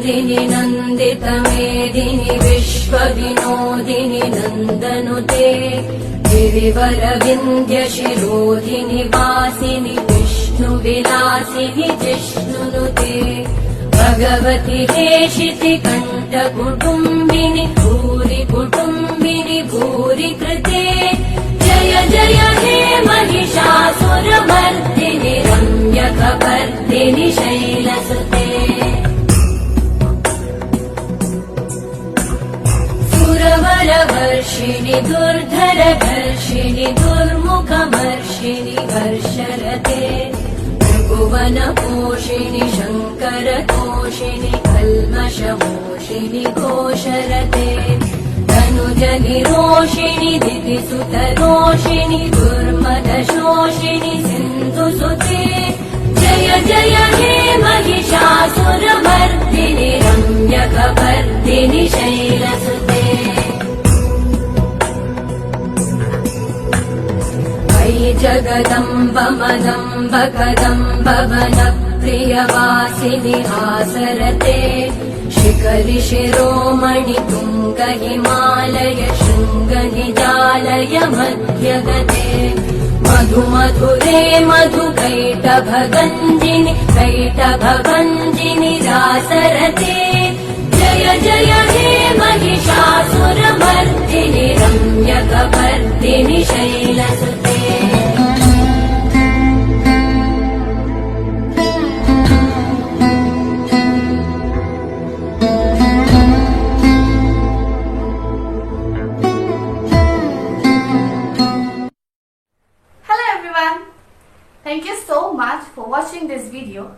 नन्दिनि नन्दितमेदिनि विश्वविनोदिनि नन्दनुते गिरिवरविन्ध्यशिरोधिनि वासिनि विष्णुविलासिनि जिष्णुनुते भगवति हेशिति कण्ठकुटुम्बिनि भूरि कुटुम्बिनि भूरि कृते जय जय हे महिषासुरमर्दिनि रम्यकपर्दिनि शैलसुते सुरवरवर्षिणि दुर्धरधर्षिणि दुर्मुखमर्षिणि वर्षरते भुवनपोषिणि शङ्करतोषिणि कल्मषमोषिणि घोषरते तनुजनिरोषिणि दितिसुतरोषिणि दुर्मदशोषिणि सिन्धुसुते जय जय हे महिषासुरमर्दिनि रम्यकपर्दिनि शैलसुते जगदम्ब मदम्ब कदम्ब वनप्रियवासिनि आसरते शिखरि शिरोमणि तुङ्ग हिमालय शृङ्ग निजालय मध्यगते मधु मधुरे मधु कैटभगञ्जिनि कैटभभञ्जिनि रासरते जय जय हे महिषासुरमर्दिनि रम्यकपर्दिनि शैलसुते Thank you so much for watching this video.